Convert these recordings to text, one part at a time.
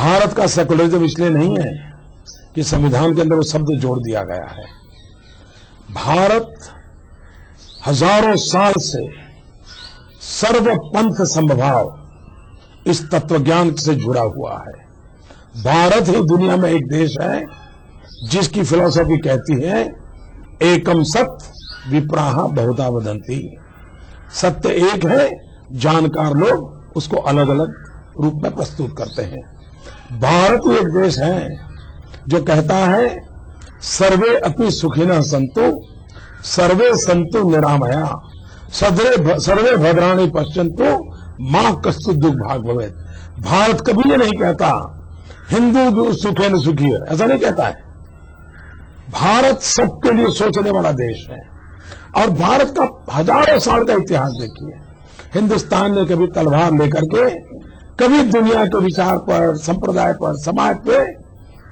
भारत का सेकुलरिज्म इसलिए नहीं है कि संविधान के अंदर वो शब्द जोड़ दिया गया है। भारत हजारों साल से सर्वपंथ समभाव इस तत्वज्ञान से जुड़ा हुआ है। भारत ही दुनिया में एक देश है जिसकी फिलॉसफी कहती है एकम सत्य विप्राहा बहुधा वदंती। सत्य एक है, जानकार लोग उसको अलग अलग रूप में प्रस्तुत करते हैं। भारत एक देश है जो कहता है सर्वे अपि सुखिनः सन्तु सर्वे सन्तु निरामया सर्वे भद्राणि पश्यन्तु मां कश्चित् दुर्भाग् भवेत्। भारत कभी ये नहीं कहता हिंदू सुखेन सुखी है, ऐसा नहीं कहता है। भारत सबके लिए सोचने वाला देश है और भारत का हजारों साल का इतिहास देखिए। हिंदुस्तान ने कभी तलवार लेकर के कभी दुनिया के विचार पर, संप्रदाय पर, समाज पे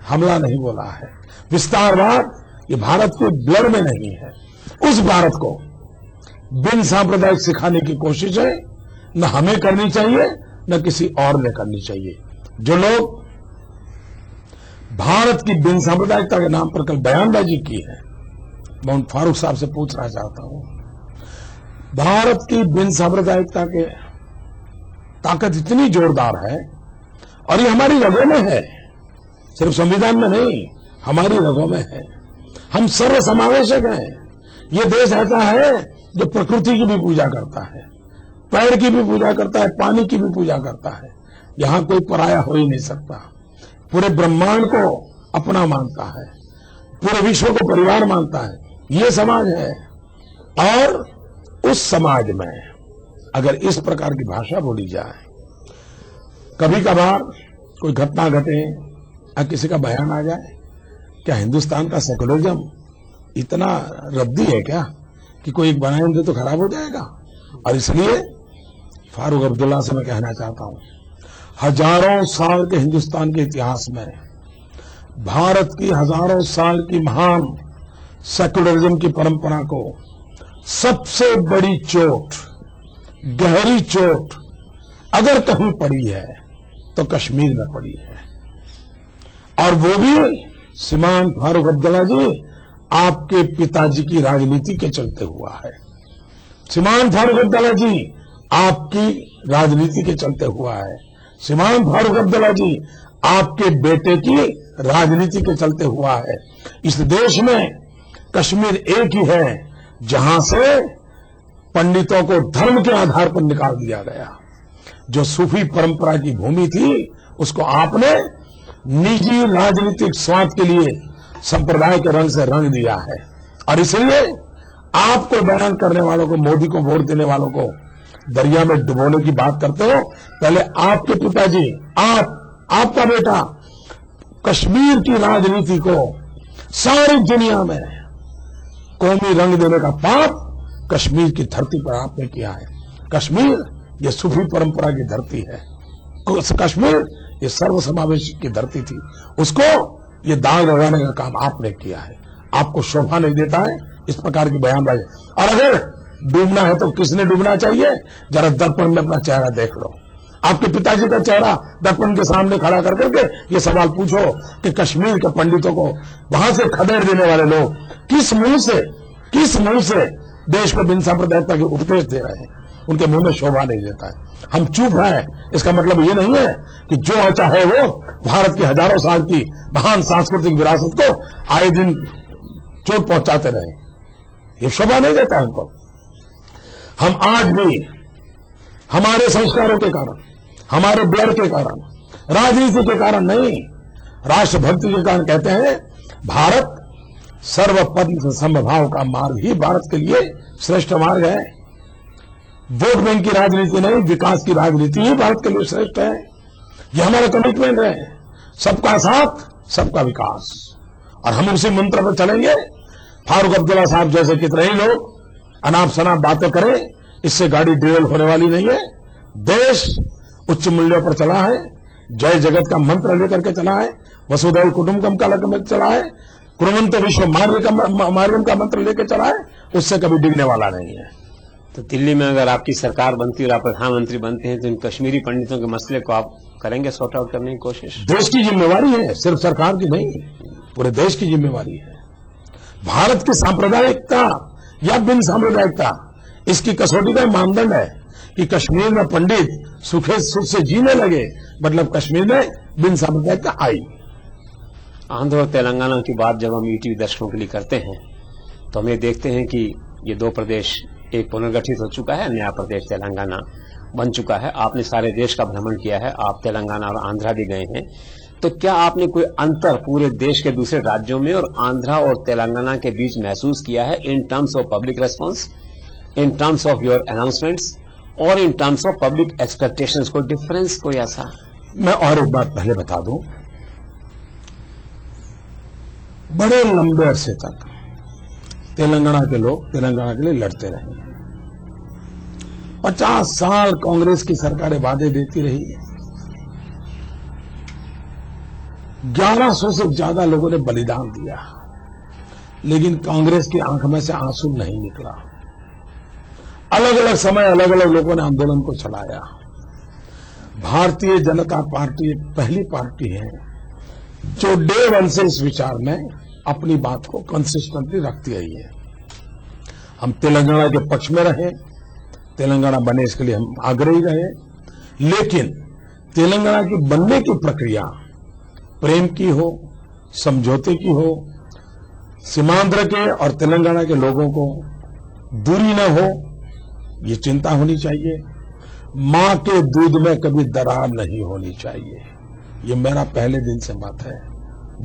हमला नहीं बोला है। विस्तारवाद ये भारत के ब्लड में नहीं है। उस भारत को बिन सांप्रदायिक सिखाने की कोशिश है न हमें करनी चाहिए न किसी और ने करनी चाहिए। जो लोग भारत की बिन सांप्रदायिकता के नाम पर कल बयानबाजी की है, मैं उन फारूक साहब से पूछना चाहता हूं, भारत की बिन सांप्रदायिकता के ताकत इतनी जोरदार है और ये हमारी रगों में है, सिर्फ संविधान में नहीं, हमारी रगों में है। हम सर्व समावेशक हैं। ये देश ऐसा है जो प्रकृति की भी पूजा करता है, पेड़ की भी पूजा करता है, पानी की भी पूजा करता है। यहां कोई पराया हो ही नहीं सकता। पूरे ब्रह्मांड को अपना मानता है, पूरे विश्व को परिवार मानता है। ये समाज है और उस समाज में अगर इस प्रकार की भाषा बोली जाए, कभी कभार कोई घटना घटे या किसी का बयान आ जाए, क्या हिंदुस्तान का सेकुलरिज्म इतना रद्दी है क्या कि कोई एक बयान दे तो खराब हो जाएगा? और इसलिए फारूक अब्दुल्ला से मैं कहना चाहता हूं, हजारों साल के हिंदुस्तान के इतिहास में भारत की हजारों साल की महान सेकुलरिज्म की परंपरा को सबसे बड़ी चोट, गहरी चोट अगर कहीं पड़ी है तो कश्मीर में पड़ी है। और वो भी श्रीमान फारूक अब्दुल्ला जी आपके पिताजी की राजनीति के चलते हुआ है। श्रीमान फारूक अब्दुल्ला जी आपकी राजनीति के चलते हुआ है। श्रीमान फारूक अब्दुल्ला जी आपके बेटे की राजनीति के चलते हुआ है। इस देश में कश्मीर एक ही है जहां से पंडितों को धर्म के आधार पर निकाल दिया गया। जो सूफी परंपरा की भूमि थी उसको आपने निजी राजनीतिक स्वार्थ के लिए संप्रदाय के रंग से रंग दिया है। और इसलिए आपको बयान करने वालों को, मोदी को वोट देने वालों को दरिया में डुबोने की बात करते हो। पहले आपके पिताजी, आपका बेटा कश्मीर की राजनीति को सारी दुनिया में कौमी रंग देने का पाप कश्मीर की धरती पर आपने किया है। कश्मीर ये सूफी परंपरा की धरती है। कश्मीर ये सर्वसमावेश की धरती थी, उसको ये दाग लगाने का काम आपने किया है। आपको शोभा नहीं देता है इस प्रकार की बयानबाजी। और अगर डूबना है तो किसने डूबना चाहिए? जरा दर्पण में अपना चेहरा देख लो। आपके पिताजी का चेहरा दर्पण के सामने खड़ा कर करके ये सवाल पूछो कि कश्मीर के पंडितों को वहां से खदेड़ देने वाले लोग किस मुंह से देश को बिन सांप्रदायिकता के उपदेश दे रहे हैं? उनके मुंह में शोभा नहीं देता है। हम चुप हैं, इसका मतलब ये नहीं है कि जो अच्छा है वो भारत की हजारों साल की महान सांस्कृतिक विरासत को आए दिन चोट पहुंचाते रहे। ये शोभा नहीं देता हमको। हम आज भी हमारे संस्कारों के कारण, हमारे ब्लड के कारण, राजनीति के कारण नहीं, राष्ट्रभक्ति के कारण कहते हैं भारत सर्वपंथ समभाव का मार्ग ही भारत के लिए श्रेष्ठ मार्ग है। वोट बैंक की राजनीति नहीं, विकास की राजनीति ही भारत के लिए श्रेष्ठ है। यह हमारा कमिटमेंट है, सबका साथ सबका विकास। और हम उसी मंत्र पर चलेंगे। फारूक अब्दुल्ला साहब जैसे कितने ही लोग अनाप शनाप बातें करें, इससे गाड़ी डिरेल होने वाली नहीं है। देश उच्च मूल्यों पर चला है, जय जगत का मंत्र लेकर के चला है, वसुधैव कुटुंबकम का लेकर चला है, कुर्वन्तो विश्व मार्गम का मंत्र लेकर चला है, उससे कभी डिगने वाला नहीं है। तो दिल्ली में अगर आपकी सरकार बनती और आप प्रधानमंत्री बनते हैं तो इन कश्मीरी पंडितों के मसले को आप करेंगे सॉर्ट आउट करने की कोशिश? देश की जिम्मेवारी है, सिर्फ सरकार की नहीं, पूरे देश की जिम्मेवारी है। भारत की सांप्रदायिकता या बिन सांप्रदायिकता, इसकी कसौटी का मानदंड है कि कश्मीर में पंडित सुखे सुख से जीने लगे, मतलब कश्मीर में बिन सांप्रदायिकता आई। आंध्र और तेलंगाना की बात जब हम ईटीवी दर्शकों के लिए करते हैं तो हम ये देखते हैं कि ये दो प्रदेश एक पुनर्गठित हो चुका है, नया प्रदेश तेलंगाना बन चुका है। आपने सारे देश का भ्रमण किया है, आप तेलंगाना और आंध्रा भी गए हैं, तो क्या आपने कोई अंतर पूरे देश के दूसरे राज्यों में और आंध्रा और तेलंगाना के बीच महसूस किया है in terms of public response, in terms of your announcements और in terms of public expectations? कोई डिफरेंस कोई ऐसा? मैं और एक बात पहले बता दूं, बड़े लंबे अरसे तक तेलंगाना के लोग तेलंगाना के लिए लड़ते रहे। 50 साल कांग्रेस की सरकारें वादे देती रही, 1100 से ज्यादा लोगों ने बलिदान दिया, लेकिन कांग्रेस की आंख में से आंसू नहीं निकला। अलग अलग समय अलग अलग लोगों ने आंदोलन को चलाया। भारतीय जनता पार्टी एक पहली पार्टी है जो डे वन से इस विचार में अपनी बात को कंसिस्टेंटली रखती आई है। हम तेलंगाना के पक्ष में रहे, तेलंगाना बने इसके लिए हम आग्रही रहे, लेकिन तेलंगाना की बनने की प्रक्रिया प्रेम की हो, समझौते की हो, सीमांध्र के और तेलंगाना के लोगों को दूरी न हो, ये चिंता होनी चाहिए। मां के दूध में कभी दरार नहीं होनी चाहिए, ये मेरा पहले दिन से मत है।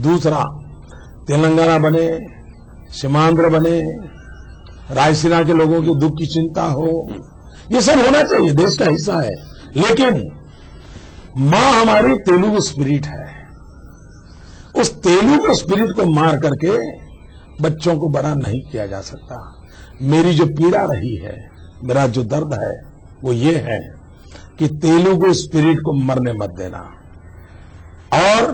दूसरा, तेलंगाना बने, सीमांध्र बने, रायसीना के लोगों के दुख की चिंता हो, ये सब होना चाहिए, देश का हिस्सा है। लेकिन मां हमारी तेलुगु स्पिरिट है, उस तेलुगु स्पिरिट को मार करके बच्चों को बड़ा नहीं किया जा सकता। मेरी जो पीड़ा रही है, मेरा जो दर्द है, वो ये है कि तेलुगु स्पिरिट को मरने मत देना, और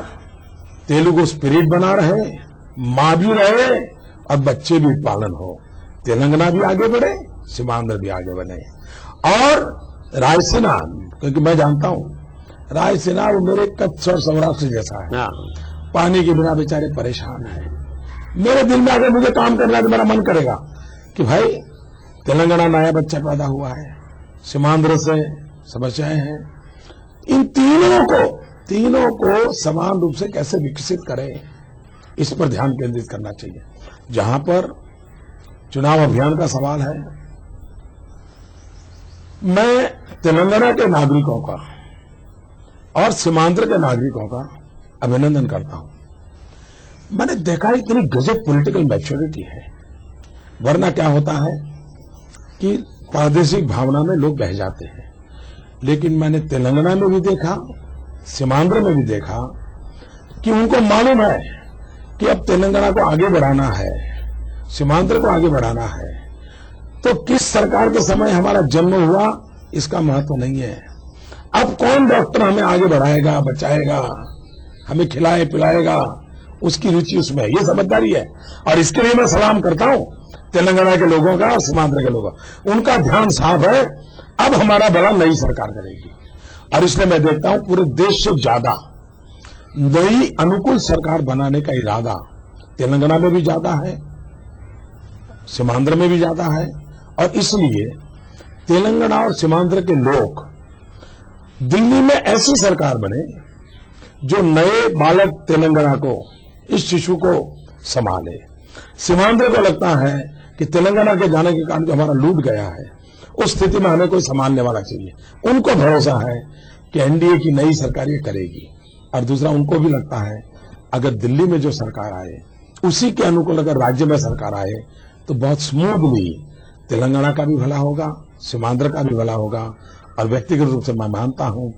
तेलुगु स्पिरिट बना रहे, मां भी रहे और बच्चे भी पालन हो। तेलंगाना भी आगे बढ़े, सीमांध्र भी आगे बढ़े, और रायसीना, क्योंकि मैं जानता हूं रायसीना वो मेरे कच्छ और सौराष्ट्र जैसा है, पानी के बिना बेचारे परेशान है। मेरे दिल में अगर मुझे काम करना है तो मेरा मन करेगा कि भाई तेलंगाना नया बच्चा पैदा हुआ है, सीमांध्र से समस्याएं हैं, इन तीनों को समान रूप से कैसे विकसित करें, इस पर ध्यान केंद्रित करना चाहिए। जहां पर चुनाव अभियान का सवाल है, मैं तेलंगाना के नागरिकों का और सीमांध्र के नागरिकों का अभिनंदन करता हूं। मैंने देखा इतनी गजब पॉलिटिकल मैच्योरिटी है, वरना क्या होता है कि प्रादेशिक भावना में लोग बह जाते हैं। लेकिन मैंने तेलंगाना में भी देखा, सीमांध्र में भी देखा कि उनको मालूम है कि अब तेलंगाना को आगे बढ़ाना है, सीमांध्र को आगे बढ़ाना है, तो किस सरकार के समय हमारा जन्म हुआ इसका महत्व नहीं है। अब कौन डॉक्टर हमें आगे बढ़ाएगा, बचाएगा, हमें खिलाए पिलाएगा, उसकी रुचि उसमें है, ये समझदारी है। और इसके लिए मैं सलाम करता हूं तेलंगाना के लोगों का और सीमांध्र के लोगों का, उनका ध्यान साफ है, अब हमारा भला नई सरकार करेगी। और इसलिए मैं देखता हूं पूरे देश से ज्यादा नई अनुकूल सरकार बनाने का इरादा तेलंगाना में भी ज्यादा है, सीमांध्र में भी ज्यादा है, और इसलिए तेलंगाना और सीमांध्र के लोग दिल्ली में ऐसी सरकार बने जो नए बालक तेलंगाना को, इस शिशु को संभाले। सीमांध्र को लगता है कि तेलंगाना के जाने के कारण जो हमारा लूट गया है, उस स्थिति में हमें कोई संभालने वाला चाहिए। उनको भरोसा है कि एनडीए की नई सरकार ये करेगी। और दूसरा, उनको भी लगता है अगर दिल्ली में जो सरकार आए उसी के अनुकूल अगर राज्य में सरकार आए तो बहुत स्मूथली तेलंगाना का भी भला होगा, सीमांध्र का भी भला होगा। और व्यक्तिगत रूप से मैं मानता हूं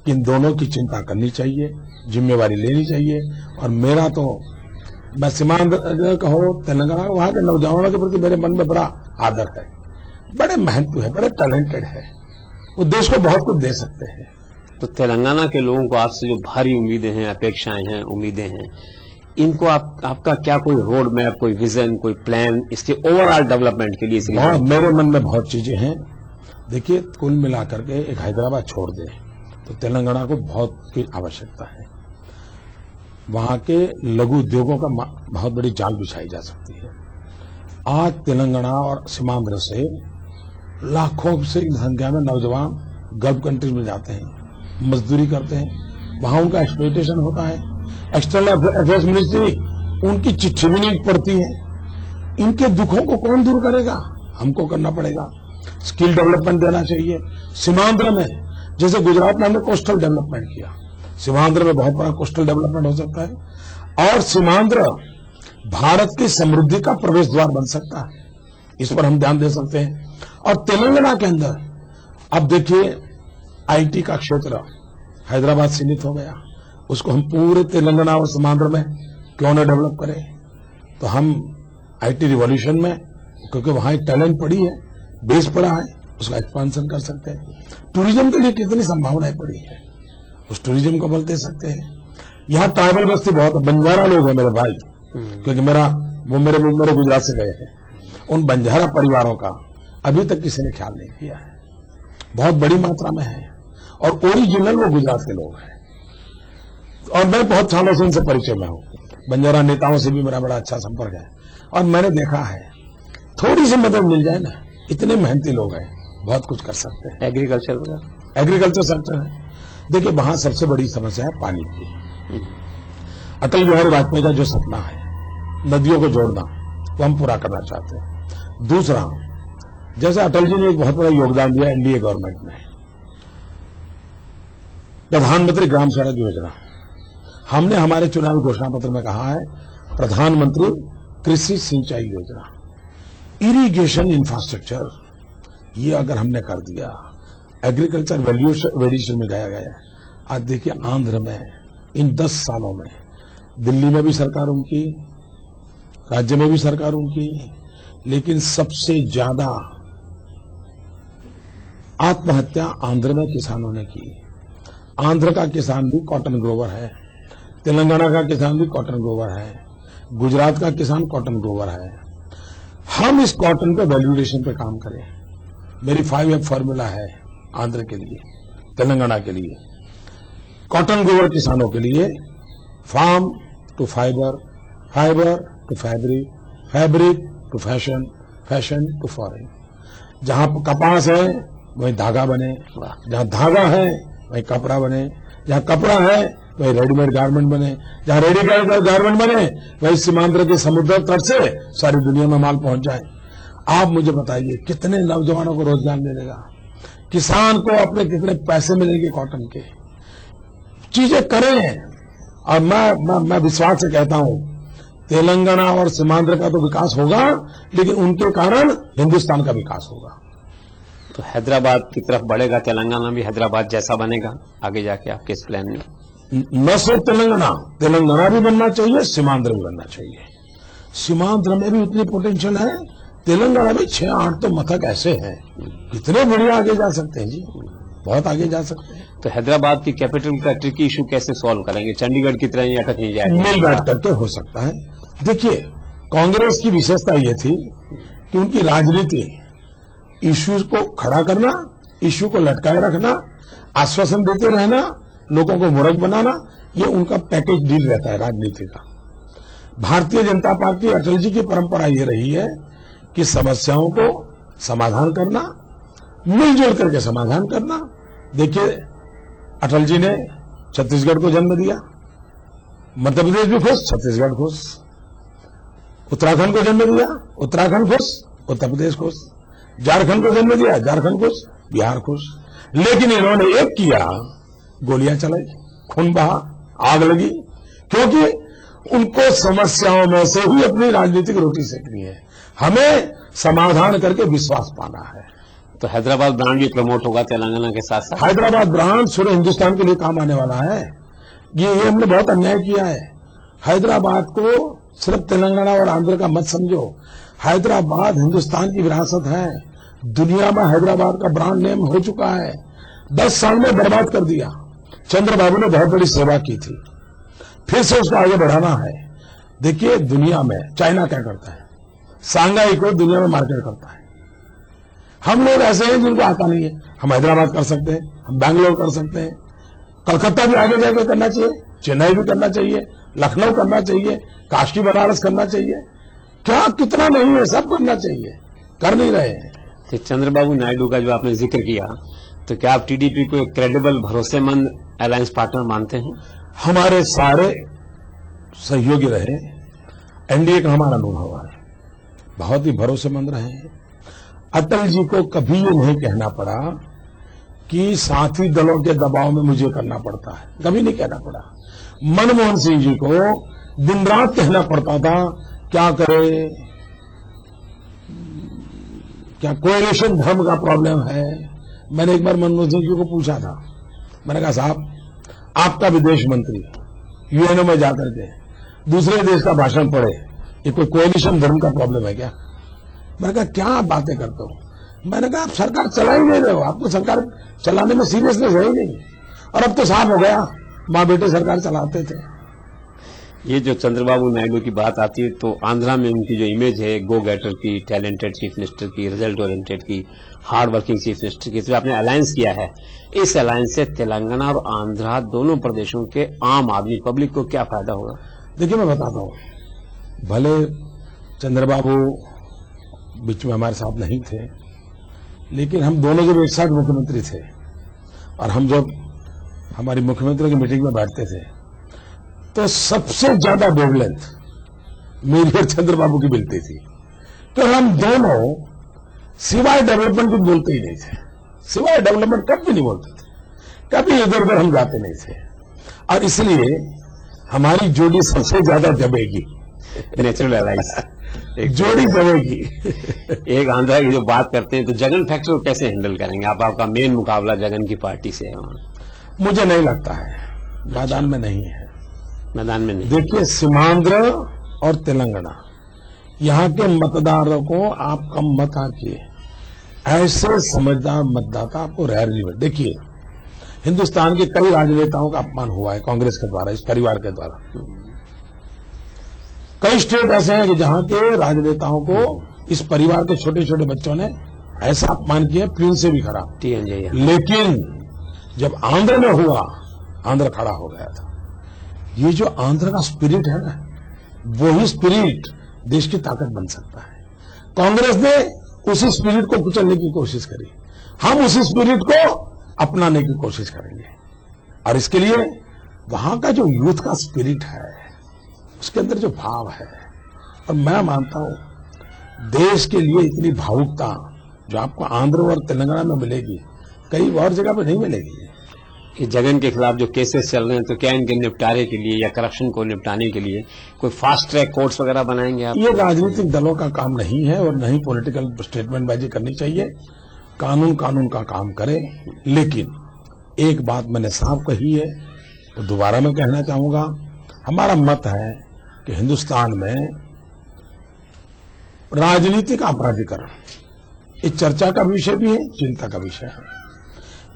कि इन दोनों की चिंता करनी चाहिए, जिम्मेवारी लेनी चाहिए। और मेरा तो, मैं सीमांध्र कहो तेलंगाना, वहां के नौजवानों के प्रति मेरे मन में बड़ा आदर है, बड़े मेहनती है, बड़े टैलेंटेड है, वो देश को बहुत कुछ दे सकते हैं। तो तेलंगाना के लोगों को आपसे जो भारी उम्मीदें हैं, अपेक्षाएं हैं, उम्मीदें हैं, इनको आपका क्या कोई रोड मैप, कोई विजन, कोई प्लान इसके ओवरऑल डेवलपमेंट के लिए? मेरे मन में बहुत चीजें हैं। देखिए, कुल मिलाकर के एक हैदराबाद छोड़ दे तो तेलंगाना को बहुत की आवश्यकता है। वहां के लघु उद्योगों का बहुत बड़ी जाल बिछाई जा सकती है। आज तेलंगाना और सीमांध्र से लाखों से संख्या में नौजवान गल्फ कंट्रीज में जाते हैं, मजदूरी करते हैं, वहां उनका एक्सप्लॉयटेशन होता है। एक्सटर्नल अफेयर्स मिनिस्ट्री उनकी चिट्ठी भी नहीं पढ़ती है। इनके दुखों को कौन दूर करेगा? हमको करना पड़ेगा। स्किल डेवलपमेंट देना चाहिए। सीमांध्र में जैसे गुजरात में हमने कोस्टल डेवलपमेंट किया, सीमांध्र में बहुत बड़ा कोस्टल डेवलपमेंट हो सकता है और सीमांध्र भारत की समृद्धि का प्रवेश द्वार बन सकता है। इस पर हम ध्यान दे सकते हैं। और तेलंगाना के अंदर अब देखिए, आईटी का क्षेत्र हैदराबाद सीमित हो गया, उसको हम पूरे तेलंगाना और सीमांध्र में क्यों न डेवलप करें? तो हम आईटी रिवॉल्यूशन में, क्योंकि वहां एक टैलेंट पड़ी है, बेस पड़ा है, उसका एक्सपांशन कर सकते हैं। टूरिज्म के लिए कितनी संभावनाएं पड़ी है, उस टूरिज्म को बल दे सकते हैं। यहाँ ट्राइबल बस्ती बहुत है, बंजारा लोग हैं मेरे भाई, क्योंकि वो मेरे गुजरात से गए हैं। उन बंजारा परिवारों का अभी तक किसी ने ख्याल नहीं किया है, बहुत बड़ी मात्रा में है और ओरिजिनल वो गुजरात के लोग हैं। और मैं बहुत सालों से उनसे परिचय में हूं, बंजारा नेताओं से भी मेरा बड़ा अच्छा संपर्क है और मैंने देखा है थोड़ी सी मदद मिल जाए ना, इतने मेहनती लोग हैं, बहुत कुछ कर सकते हैं। एग्रीकल्चर सेक्टर है। देखिए, वहां सबसे बड़ी समस्या है पानी की। अटल बिहारी वाजपेयी का जो सपना है नदियों को जोड़ना, वो हम पूरा करना चाहते हैं। दूसरा, जैसे अटल जी ने एक बहुत बड़ा योगदान दिया एनडीए गवर्नमेंट में, प्रधानमंत्री ग्राम सड़क योजना, हमने हमारे चुनावी घोषणा पत्र में कहा है प्रधानमंत्री कृषि सिंचाई योजना, इरिगेशन इंफ्रास्ट्रक्चर, ये अगर हमने कर दिया, एग्रीकल्चर वैल्यूएशन में गया। आज देखिए, आंध्र में इन 10 सालों में दिल्ली में भी सरकार उनकी, राज्य में भी सरकार उनकी, लेकिन सबसे ज्यादा आत्महत्या आंध्र में किसानों ने की। आंध्र का किसान भी कॉटन ग्रोवर है, तेलंगाना का किसान भी कॉटन ग्रोवर है, गुजरात का किसान कॉटन ग्रोवर है। हम इस कॉटन पे वैल्यूएशन पे काम करें। मेरी 5F फॉर्मूला है आंध्र के लिए, तेलंगाना के लिए, कॉटन ग्रोवर किसानों के लिए, farm to fibre, fibre to fabric, fabric to fashion, fashion to foreign. जहां कपास है वहीं धागा बने, जहां धागा है वहीं कपड़ा बने, जहां कपड़ा है वहीं रेडीमेड गारमेंट बने, जहां रेडीमेड गारमेंट बने वहीं सीमांध्र के समुद्र तट से सारी दुनिया में माल पहुंच जाए। आप मुझे बताइए कितने नौजवानों को रोजगार मिलेगा, किसान को अपने कितने पैसे मिलेंगे कॉटन के। चीजें करें और मैं विश्वास से कहता हूं तेलंगाना और सीमांध्र का तो विकास होगा, लेकिन उनके कारण हिंदुस्तान का विकास होगा। तो हैदराबाद की तरफ बढ़ेगा, तेलंगाना भी हैदराबाद जैसा बनेगा आगे जाके आपके इस प्लान में? न सिर्फ तेलंगाना भी बनना चाहिए, सीमांध्र भी बनना चाहिए। सीमांध्र में भी उतनी पोटेंशियल है, तेलंगाना में 6-8 तो मथक ऐसे हैं, कितने बढ़िया आगे जा सकते हैं जी, बहुत आगे जा सकते हैं। तो हैदराबाद की कैपिटल का ट्रिकी इशू कैसे सॉल्व करेंगे? चंडीगढ़ की तरह ही अटक नहीं जाएगा? मिल बैठ करके हो सकता है। देखिए, कांग्रेस की विशेषता यह थी कि उनकी राजनीति इश्यूज को खड़ा करना, इश्यू को लटकाए रखना, आश्वासन देते रहना, लोगों को मूर्ख बनाना, ये उनका पैकेज डील रहता है राजनीति का। भारतीय जनता पार्टी, अटल जी की परंपरा ये रही है कि समस्याओं को समाधान करना, मिलजुल करके समाधान करना। देखिए, अटल जी ने छत्तीसगढ़ को जन्म दिया, मध्य प्रदेश भी खुश, छत्तीसगढ़ खुश। उत्तराखंड को जन्म दिया, उत्तराखंड खुश, उत्तर प्रदेश खुश। झारखंड को जन्म दिया, झारखंड खुश, बिहार खुश। लेकिन इन्होंने एक किया, गोलियां चलाई, खून बहा, आग लगी, क्योंकि उनको समस्याओं में से ही अपनी राजनीतिक रोटी सेकनी है। हमें समाधान करके विश्वास पाना है। तो हैदराबाद ब्रांड भी प्रमोट होगा तेलंगाना के साथ साथ? हैदराबाद ब्रांड पूरे हिंदुस्तान के लिए काम आने वाला है। ये हमने बहुत अन्याय किया है। हैदराबाद को सिर्फ तेलंगाना और आंध्र का मत समझो। हैदराबाद हिंदुस्तान की विरासत है। दुनिया में हैदराबाद का ब्रांड नेम हो चुका है। 10 साल में बर्बाद कर दिया। चंद्रबाबू ने बहुत बड़ी सेवा की थी, फिर से उसको आगे बढ़ाना है। देखिए, दुनिया में चाइना क्या करता है, सांघाई को दुनिया में मार्केट करता है। हम लोग ऐसे हैं जिनको आता नहीं है। हम हैदराबाद कर सकते हैं, हम बैंगलोर कर सकते हैं, कलकत्ता भी आगे जाकर करना चाहिए, चेन्नई भी करना चाहिए, लखनऊ करना चाहिए, काशी बनारस करना चाहिए। क्या कितना नहीं है, सब करना चाहिए, कर नहीं रहे हैं। तो चंद्रबाबू नायडू का जो आपने जिक्र किया, तो क्या आप टीडीपी को एक क्रेडिबल भरोसेमंद अलायंस पार्टनर मानते हैं? हमारे सारे सहयोगी रहे, एनडीए का हमारा अनुभव है, बहुत ही भरोसेमंद रहे हैं। अटल जी को कभी ये नहीं कहना पड़ा कि साथी दलों के दबाव में मुझे करना पड़ता है, कभी नहीं कहना पड़ा। मनमोहन सिंह जी को दिन रात कहना पड़ता था क्या करे, क्या कोएलिशन धर्म का प्रॉब्लम है। मैंने एक बार मनमोहन सिंह जी को पूछा था, मैंने कहा साहब आपका विदेश मंत्री यूएनओ में जाकर के दूसरे देश का भाषण पढ़े, ये कोई कोएलिशन धर्म का प्रॉब्लम है क्या? मैंने कहा क्या आप बातें करते हो। मैंने कहा आप सरकार चला ही नहीं रहे हो, आपको सरकार चलाने में सीरियसनेस है ही नहीं। और अब तो साफ हो गया, माँ बेटे सरकार चलाते थे। ये जो चंद्रबाबू नायडू की बात आती है, तो आंध्रा में उनकी जो इमेज है गो गेटर की, टैलेंटेड चीफ मिनिस्टर की, रिजल्ट ओरिएंटेड की, हार्ड वर्किंग चीफ मिनिस्टर की, तो आपने अलायंस किया है, इस अलायंस से तेलंगाना और आंध्रा दोनों प्रदेशों के आम आदमी पब्लिक को क्या फायदा होगा? देखिए मैं बताता हूँ, भले चंद्रबाबू बीच में हमारे साथ नहीं थे, लेकिन हम दोनों जब एक साथ मुख्यमंत्री थे और हम जब हमारी मुख्यमंत्री की मीटिंग में बैठते थे तो सबसे ज्यादा वेवलेंथ मेरी और चंद्रबाबू की मिलती थी। तो हम दोनों सिवाय डेवलपमेंट कुछ बोलते ही नहीं थे, सिवाय डेवलपमेंट कभी नहीं बोलते थे, कभी इधर उधर हम जाते नहीं थे। और इसलिए हमारी जोड़ी सबसे ज्यादा जमेगी, नेचुरल अलायंस एक जोड़ी जमेगी। एक आंध्रा की जो बात करते हैं, तो जगन फैक्टर को कैसे हैंडल करेंगे आप? आपका मेन मुकाबला जगन की पार्टी से है वहां। मुझे नहीं लगता है, मैदान में नहीं है। मैदान में नहीं। देखिए सीमांध्र और तेलंगाना, यहाँ के मतदारों को आप कम मत आंकिए, ऐसे समझदार मतदाता आपको रेयरली मिले। देखिए हिंदुस्तान के कई राजनेताओं का अपमान हुआ है कांग्रेस के द्वारा, इस परिवार के द्वारा। कई स्टेट ऐसे हैं कि जहां के राजनेताओं को इस परिवार के छोटे छोटे बच्चों ने ऐसा अपमान किया, प्रिंस से भी खराब। TNJ लेकिन जब आंध्र में हुआ, आंध्र खड़ा हो गया था। ये जो आंध्र का स्पिरिट है ना, वही स्पिरिट देश की ताकत बन सकता है। कांग्रेस ने उसी स्पिरिट को कुचलने की कोशिश करी, हम उसी स्पिरिट को अपनाने की कोशिश करेंगे। और इसके लिए वहां का जो यूथ का स्पिरिट है, उसके अंदर जो भाव है, और मैं मानता हूं देश के लिए इतनी भावुकता जो आपको आंध्र और तेलंगाना में मिलेगी, कई और जगह पर नहीं मिलेगी। कि जगन के खिलाफ जो केसेस चल रहे हैं, तो क्या इनके निपटारे के लिए या करप्शन को निपटाने के लिए कोई फास्ट ट्रैक कोर्ट्स वगैरह बनाएंगे आप? ये राजनीतिक दलों का काम नहीं है और नहीं पॉलिटिकल स्टेटमेंट बाजी करनी चाहिए। कानून का काम करे। लेकिन एक बात मैंने साफ कही है, तो दोबारा मैं कहना चाहूंगा, हमारा मत है कि हिंदुस्तान में राजनीतिक अपराधीकरण इस चर्चा का विषय भी है, चिंता का विषय है।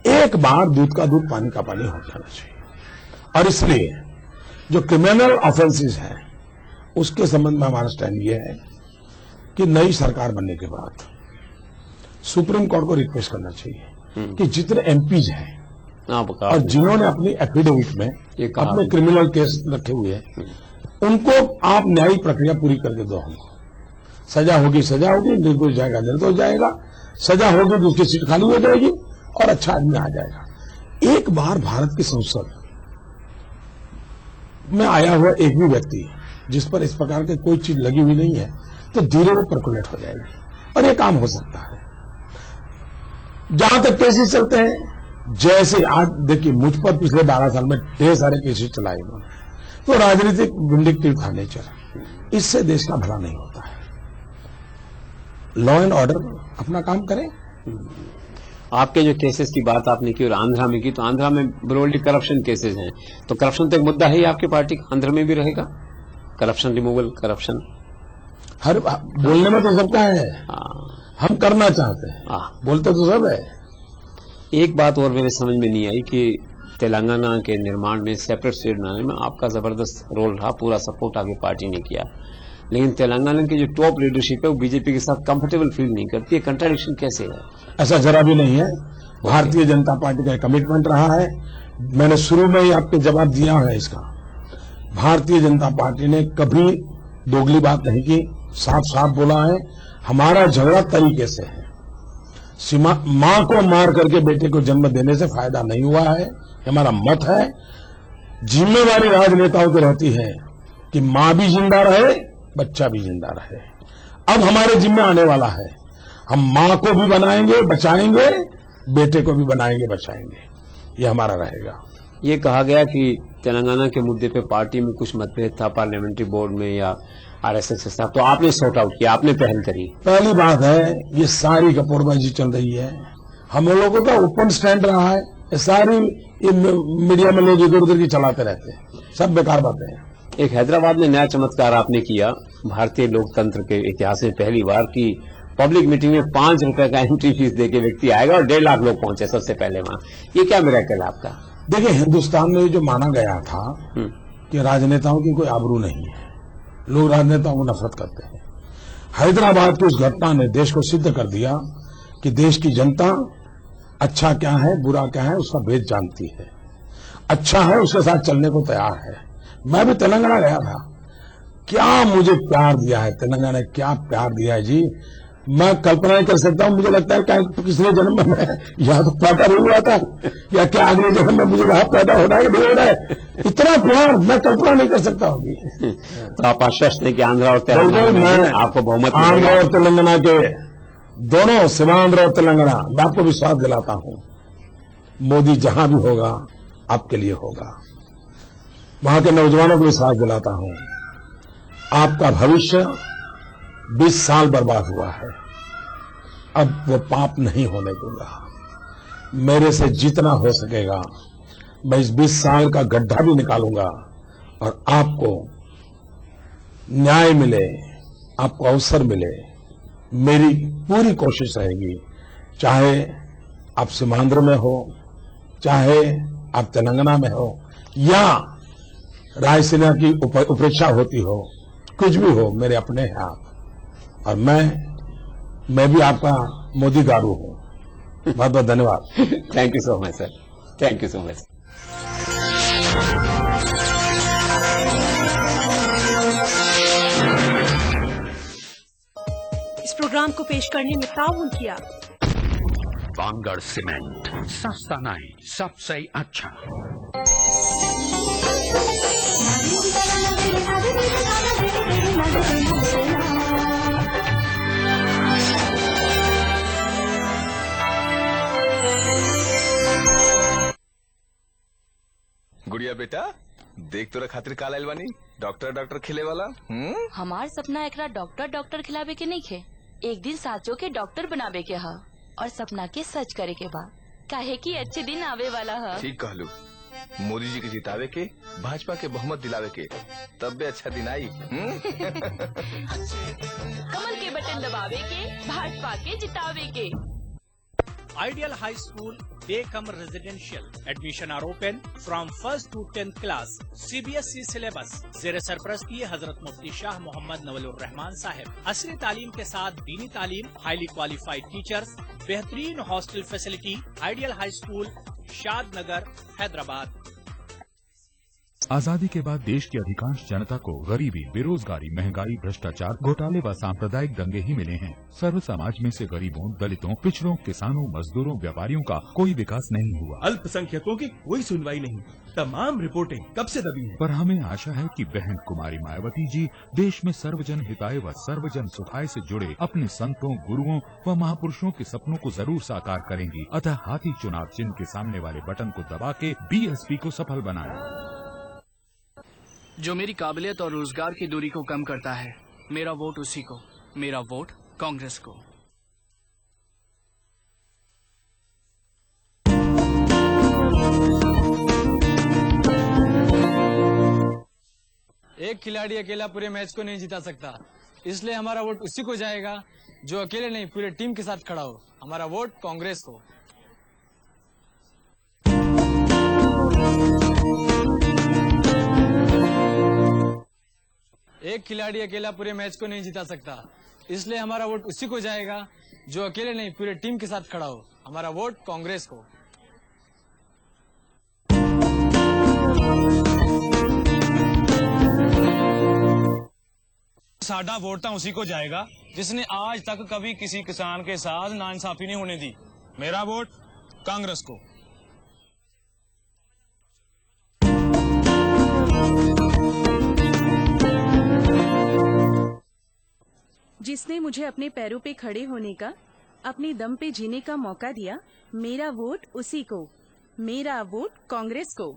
एक बार दूध का दूध पानी का पानी हो जाना चाहिए। और इसलिए जो क्रिमिनल ऑफेंसेस हैं, उसके संबंध में हमारा स्टैंड ये है कि नई सरकार बनने के बाद सुप्रीम कोर्ट को रिक्वेस्ट करना चाहिए कि जितने एमपीज हैं और जिन्होंने अपनी एफिडेविट में अपने क्रिमिनल केस रखे हुए हैं, उनको आप न्यायिक प्रक्रिया पूरी करके दो। हमको सजा होगी सजा होगी, निर्दोष जाएगा निर्दोष जाएगा, सजा होगी तो उसकी सीट खाली हो जाएगी और अच्छा आदमी आ जाएगा। एक बार भारत की संसद में आया हुआ एक भी व्यक्ति जिस पर इस प्रकार की कोई चीज लगी हुई नहीं है, तो धीरे धीरे परकुलेट हो जाएगी और ये काम हो सकता है। जहां तक केसेस चलते हैं, जैसे आज देखिए मुझ पर पिछले 12 साल में ढेर सारे केसेस चलाए उन्होंने, तो राजनीतिक विंडिक्टिव था नेचर, इससे देश का भला नहीं होता है। लॉ एंड ऑर्डर अपना काम करें। आपके जो केसेस की बात आपने की और आंध्रा में की, तो आंध्रा में ब्रॉडली करप्शन केसेस हैं, तो करप्शन तो एक मुद्दा है ही आपकी पार्टी का, आंध्र में भी रहेगा करप्शन रिमूवल, करप्शन हर बोलने में तो सबका है, हम करना चाहते हैं, बोलते तो सब है। एक बात और मेरे समझ में नहीं आई कि तेलंगाना के निर्माण में, सेपरेट स्टेट बनाने में आपका जबरदस्त रोल रहा, पूरा सपोर्ट आपकी पार्टी ने किया, लेकिन तेलंगाना की जो टॉप लीडरशिप है वो बीजेपी के साथ कंफर्टेबल फील नहीं करती है। कंट्राडिक्शन कैसे है? ऐसा जरा भी नहीं है। भारतीय जनता पार्टी का कमिटमेंट रहा है। मैंने शुरू में ही आपको जवाब दिया है इसका। भारतीय जनता पार्टी ने कभी दोगली बात नहीं की, साफ साफ बोला है। हमारा झगड़ा तरीके से है। मां को मार करके बेटे को जन्म देने से फायदा नहीं हुआ है, हमारा मत है। जिम्मेवारी राजनेताओं की रहती है कि मां भी जिंदा रहे, बच्चा भी जिंदा रहे। अब हमारे जिम्मे आने वाला है, हम मां को भी बनाएंगे, बचाएंगे, बेटे को भी बनाएंगे, बचाएंगे। ये हमारा रहेगा। ये कहा गया कि तेलंगाना के मुद्दे पे पार्टी में कुछ मतभेद था, पार्लियामेंट्री बोर्ड में या आरएसएस के साथ, तो आपने सॉर्ट आउट किया, आपने पहल करी। पहली बात है, ये सारी कपूरबाजी चल रही है। हम लोगों का ओपन स्टैंड रहा है। ये सारी मीडिया में लोग इधर उधर की चलाते रहते हैं, सब बेकार बातें हैं। एक हैदराबाद में नया चमत्कार आपने किया, भारतीय लोकतंत्र के इतिहास में पहली बार की पब्लिक मीटिंग में 5 रुपए का एंट्री फीस देके व्यक्ति आएगा और 1.5 लाख लोग पहुंचे सबसे पहले वहां। ये क्या मिरेकल है आपका? देखिए, हिंदुस्तान में जो माना गया था कि राजनेताओं की कोई आबरू नहीं है, लोग राजनेताओं को नफरत करते हैं। हैदराबाद की उस घटना ने देश को सिद्ध कर दिया कि देश की जनता अच्छा क्या है, बुरा क्या है, उसका भेद जानती है। अच्छा है, उसके साथ चलने को तैयार है। मैं भी तेलंगाना गया था, क्या मुझे प्यार दिया है तेलंगाना ने, क्या प्यार दिया है जी। मैं कल्पना नहीं कर सकता हूं। मुझे लगता है कि पिछले जन्म में मैं यहाँ तो पैदा नहीं हुआ था, या क्या अगले जन्म में मुझे वहां पैदा होना है कि नहीं होना है। इतना प्यार मैं कल्पना नहीं कर सकता हूँ। तो आप आश्वस्त हैं कि आंध्र और तेलंगाना में आपको बहुमत आंध्र और तेलंगाना के दोनों, सीमांध्र और तेलंगाना, मैं आपको विश्वास दिलाता हूं, मोदी जहां भी होगा आपके लिए होगा। वहां के नौजवानों को विश्वास दिलाता हूं, आपका भविष्य 20 साल बर्बाद हुआ है, अब वो पाप नहीं होने दूंगा। मेरे से जितना हो सकेगा मैं इस 20 साल का गड्ढा भी निकालूंगा और आपको न्याय मिले, आपको अवसर मिले। मेरी पूरी कोशिश रहेगी, चाहे आप सीमांध्र में हो, चाहे आप तेलंगाना में हो, या रायसीना की उपेक्षा होती हो, कुछ भी हो, मेरे अपने हैं आप। और मैं भी आपका मोदी गारू हूं। बहुत बहुत धन्यवाद। Thank you so much sir, thank you so much. इस प्रोग्राम को पेश करने में ताउन किया वांगड़ सीमेंट, सस्ता नहीं, सबसे अच्छा। गुड़िया बेटा, देख तोरा खातिर का लाइल बानी, डॉक्टर खिले वाला। हमार सपना एकरा डॉक्टर खिलावे के नहीं खे, एक दिन साचो के डॉक्टर बनावे के हा और सपना के सच करे के बा, काहे की अच्छे दिन आवे वाला हा। ठीक कहलू, मोदी जी के जितावे के, भाजपा के बहुमत दिलावे के, तब भी अच्छा दिन आई। कमल के बटन दबावे के, भाजपा के जितावे के। Ideal High School Day Come Residential. Admission are open from 1st to 10th class. CBSE syllabus. ज़ेर सरपरस्ती हजरत मुफ्ती शाह मोहम्मद नवलुर रहमान साहब। असली तालीम के साथ दीनी तालीम, हाईली क्वालिफाइड टीचर्स, बेहतरीन hostel facility. Ideal high school, शाद नगर, हैदराबाद। आजादी के बाद देश की अधिकांश जनता को गरीबी, बेरोजगारी, महंगाई, भ्रष्टाचार, घोटाले व सांप्रदायिक दंगे ही मिले हैं। सर्व समाज में से गरीबों, दलितों, पिछड़ों, किसानों, मजदूरों, व्यापारियों का कोई विकास नहीं हुआ। अल्पसंख्यकों की कोई सुनवाई नहीं, तमाम रिपोर्टें कब से दबी हैं। पर हमें आशा है कि बहन कुमारी मायावती जी देश में सर्वजन हिताय व सर्वजन सुखाय से जुड़े अपने संतों, गुरुओं व महापुरुषों के सपनों को जरूर साकार करेंगी। अतः हाथी चुनाव चिन्ह के सामने वाले बटन को दबा के बीएसपी को सफल बनाएं। जो मेरी काबिलियत और रोजगार की दूरी को कम करता है, मेरा वोट उसी को, मेरा वोट कांग्रेस को। एक खिलाड़ी अकेला पूरे मैच को नहीं जिता सकता, इसलिए हमारा वोट उसी को जाएगा जो अकेले नहीं पूरे टीम के साथ खड़ा हो। हमारा वोट कांग्रेस को। एक एक खिलाड़ी अकेला पूरे मैच को नहीं जिता सकता, इसलिए हमारा वोट उसी को जाएगा जो अकेले नहीं पूरे टीम के साथ खड़ा हो। हमारा वोट कांग्रेस को। साडा वोट तो उसी को जाएगा जिसने आज तक कभी किसी किसान के साथ नाइंसाफी नहीं होने दी। मेरा वोट कांग्रेस को। जिसने मुझे अपने पैरों पे खड़े होने का, अपने दम पे जीने का मौका दिया, मेरा वोट उसी को। मेरा वोट कांग्रेस को।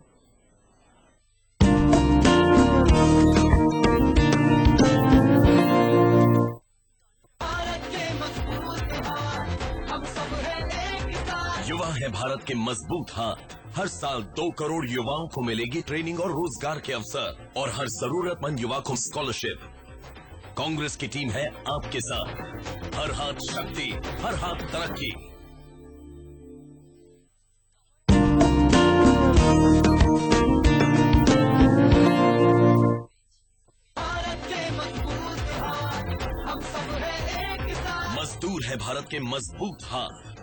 युवा है भारत के मजबूत हाथ। हर साल 2 करोड़ युवाओं को मिलेगी ट्रेनिंग और रोजगार के अवसर और हर जरूरतमंद युवा को स्कॉलरशिप। कांग्रेस की टीम है आपके साथ। हर हाथ शक्ति, हर हाथ तरक्की। मजदूर है भारत के मजबूत हाथ।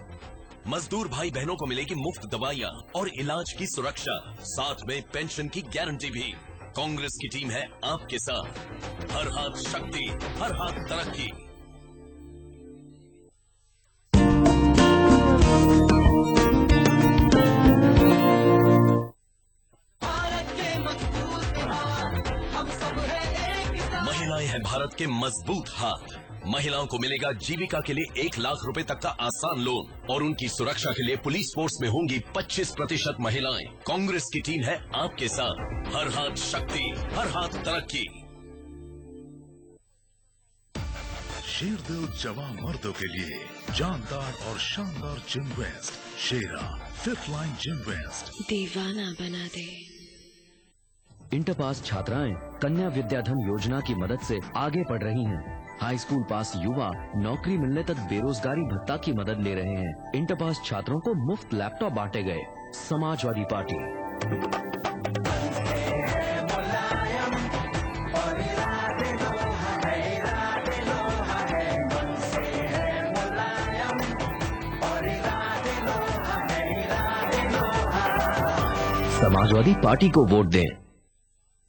मजदूर भाई बहनों को मिलेगी मुफ्त दवाइयाँ और इलाज की सुरक्षा, साथ में पेंशन की गारंटी भी। कांग्रेस की टीम है आपके साथ। हर हाथ शक्ति, हर हाथ तरक्की। महिलाएं हैं भारत के मजबूत हाथ। महिलाओं को मिलेगा जीविका के लिए 1 लाख रुपए तक का आसान लोन और उनकी सुरक्षा के लिए पुलिस फोर्स में होंगी 25% महिलाएं। कांग्रेस की टीम है आपके साथ। हर हाथ शक्ति, हर हाथ तरक्की। शेरदिल जवान मर्दों के लिए जानदार और शानदार जिम वेस्ट, शेरा 5th लाइन जिम वेस्ट। दीवाना बना दे। इंटर पास छात्राएं कन्या विद्याधन योजना की मदद से आगे बढ़ रही हैं। हाई स्कूल पास युवा नौकरी मिलने तक बेरोजगारी भत्ता की मदद ले रहे हैं। इंटर पास छात्रों को मुफ्त लैपटॉप बांटे गए। समाजवादी पार्टी। समाजवादी पार्टी को वोट दें।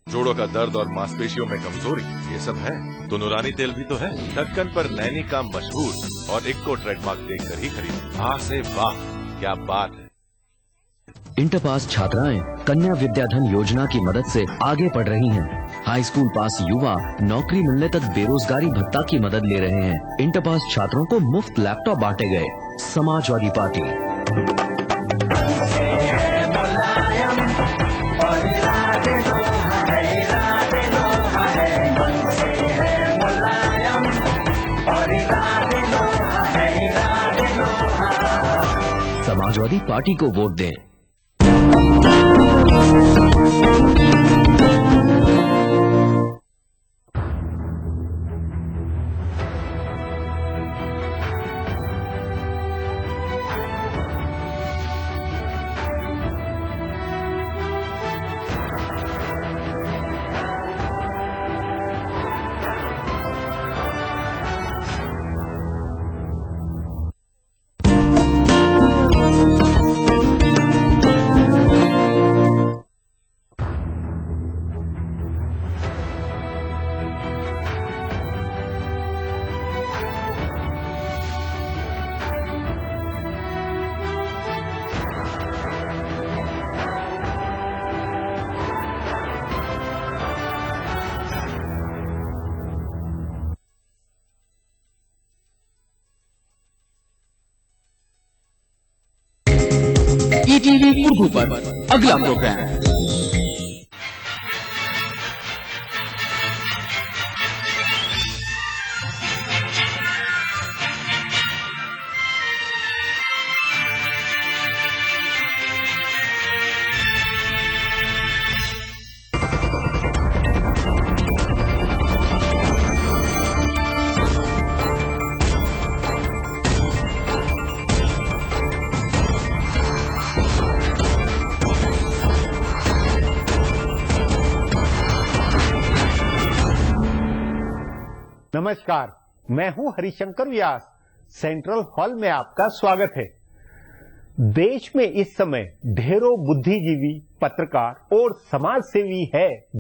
जोड़ों का दर्द और मांसपेशियों में कमजोरी, ये सब है तो नूरानी तेल भी तो है। ढक्कन पर नैनी का मशहूर और इक्को ट्रेडमार्क देखकर ही खरीदें। वाह से वाह, क्या बात है। इंटर पास छात्राएं कन्या विद्याधन योजना की मदद से आगे बढ़ रही हैं। हाई स्कूल पास युवा नौकरी मिलने तक बेरोजगारी भत्ता की मदद ले रहे हैं। इंटर पास छात्रों को मुफ्त लैपटॉप बांटे गए। समाजवादी पार्टी। समाजवादी पार्टी को वोट दें। ईटीवी उर्दू पर अगला प्रोग्राम। नमस्कार, मैं हूं हरिशंकर व्यास। सेंट्रल हॉल में आपका स्वागत है। देश में इस समय ढेरों बुद्धिजीवी, पत्रकार और समाज सेवी है